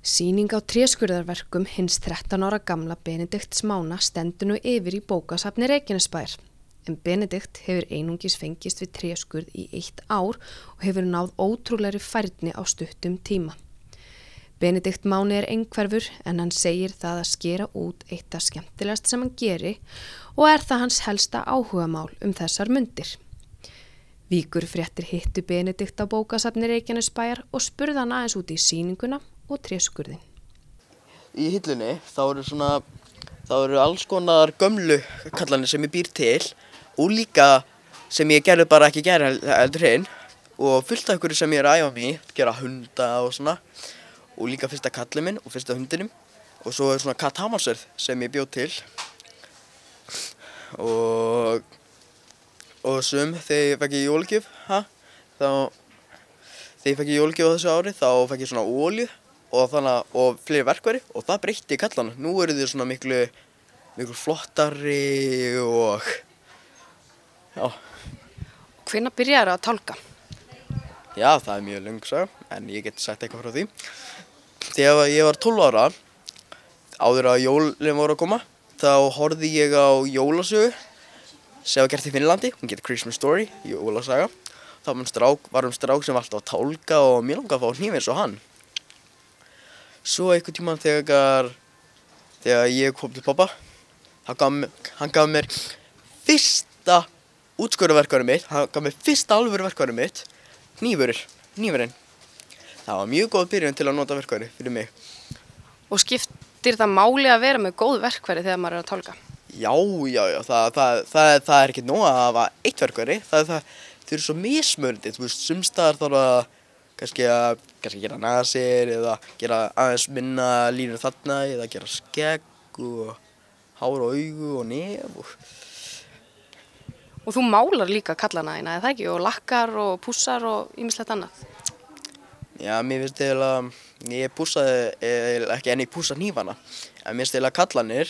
Sýning á tréskurðarverkum hins 13 ára gamla Benedikts Mána stendur nú yfir í bókasafni Reykjanesbæjar. En Benedikt hefur einungis fengist við tréskurð í 1 ár og hefur náð ótrúlegri færni á stuttum tíma. Benedikt Máni einhverfur en hann segir það að skera út eitt af skemmtilegast sem hann geri og það hans helsta áhugamál þessar mundir. Víkurfréttir hittu Benedikt á bókasafni Reykjanesbæjar og spurði hann aðeins út í sýninguna og tréskurðin. Í hillunni þá eru alls konar gömlu kallanir sem ég býr til og líka sem ég gerði bara ekki heldur hinn og fullt af ykkur sem ég að æfa mig, gera hunda og svona og líka fyrsta kallinn minn og fyrsta hundinum og svo svona katthamarserð sem ég bjó til og þegar ég fekk jólagjöf á þessu ári þá fekk ég svona olíu og fleiri verkfæri og það breytti kallana. Nú eru þau svona miklu flottari og já. Hvenær byrjaðirðu að tálka? Já, það er mjög löng saga, en ég get sagt eitthvað frá því. Þegar ég var 12 ára, áður að jólin voru að koma, þá horfði ég á jólasögu sem var gert í Finnlandi, hún getur Christmas Story, jólasaga. Það var strák sem var alltaf að tálka og mér langaði að fá hníf eins og hann. Svo einhvern tímann þegar ég kom til pappa, hann gaf mér fyrsta útskurðarverkfærið mitt, hann gaf mér fyrsta alvöru verkfærið mitt, hnífurinn. Það var mjög góð byrjun til að nota verkfæri fyrir mig. Og skiptir það máli að vera með góð verkfæri þegar maður að tálka? Já, það er ekki nóg að hafa eitt verkfæri, þau eru svo mismunandi, þú veist, sumstaðar þarf að kannski gera nasir eða gera aðeins minna línur þarna eða gera skegg og hár og augu og nef Og þú málar líka kallana þína, eða ekki? Og lakkar og pússar og ýmislegt annað? Já, mér finnst eiginlega, ég pússaði ekki en ég pússa hnífana. En mér finnst eiginlega kallanir,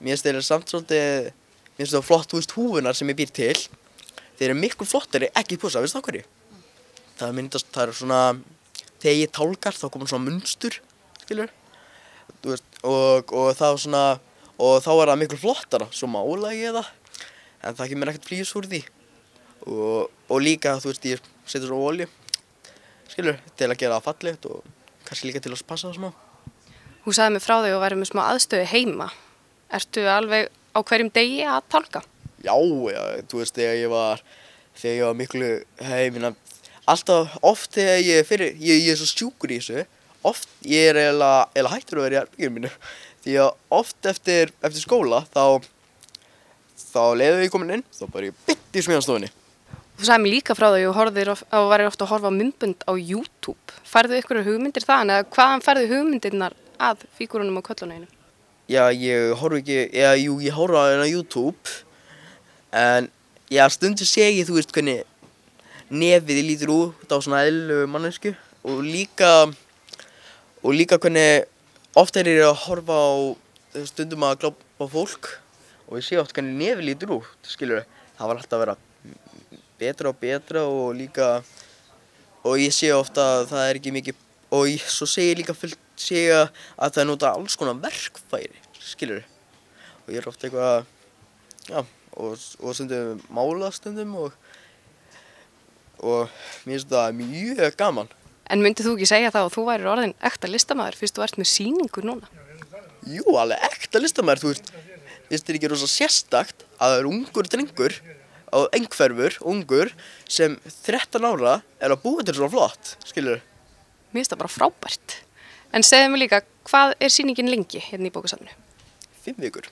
mér finnst eiginlega samt svolítið, mér finnst það flott, þú veist, húfunar sem ég býr til. Þeir eru miklu flottari ekki pússa, veistu það hverju? Það er svona, þegar ég tálkar þá koma svona munstur, skilur? Þú veist, og þá er það miklu flottara, svo mála ég það. En það kemur ekkert flýs úr því. Og líka, þú veist, ég setur svo olíu, skilur, til að gera það fallegt og kannski líka til að passa það smá. Þú sagði mér frá þig og væri með smá aðstöðu heima. Ertu alveg á hverjum degi að tálka? Já, þú veist, þegar ég var miklu heimina, oft þegar ég er svo sjúkur í þessu, ég er eiginlega hættur að vera í herberginu mínu. Því að oft eftir skóla, þá leiði ég komin inn, þá bara ég bytt í smíðastofunni. Þú sagði mér líka frá því og væri ofta að horfa á myndbönd á YouTube. Færðu ykkur hugmyndir þaðan eða hvaðan færðu hugmyndirnar að fígúrunum og köllunum? Já, ég horfi á hérna á YouTube, en já, stundum sé ég, þú veist, hvernig nefið lítur út á svona eðlilegu manneskju og líka hvernig oft er ég að horfa á stundum að glápa á fólk og ég sé oft hvernig nefið lítur út, skilur. Það var alltaf að vera betra og betra og líka og ég sé ofta að það er ekki mikið og svo sé ég líka að það nota alls konar verkfæri, skilur. Og ég er ofta eitthvað, já, og stundum mála stundum og mér finnst það mjög gaman. En myndið þú ekki segja það að þú værir orðinn ekta listamaður fyrst þú ert með sýningu núna? Jú, alveg ekta listamaður, þú veist. Finnst þér ekki rosa sérstakt að það er ungur drengur og einhverfur, ungur, sem 13 ára er að búa til svona flott, skilur? Mér finnst það bara frábært. En segðu mér líka, hvað er sýningin lengi hérna í bókasafninu? 5 vikur.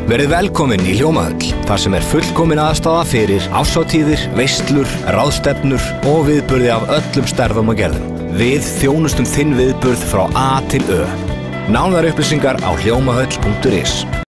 Verið velkomin í Hljómahöll, þar sem fullkomin aðstaða fyrir árshátíðir, veislur, ráðstefnur og viðburði af öllum stærðum og gerðum. Við þjónustum þinn viðburð frá A til Ö. Nánari upplýsingar á hljómahöll.is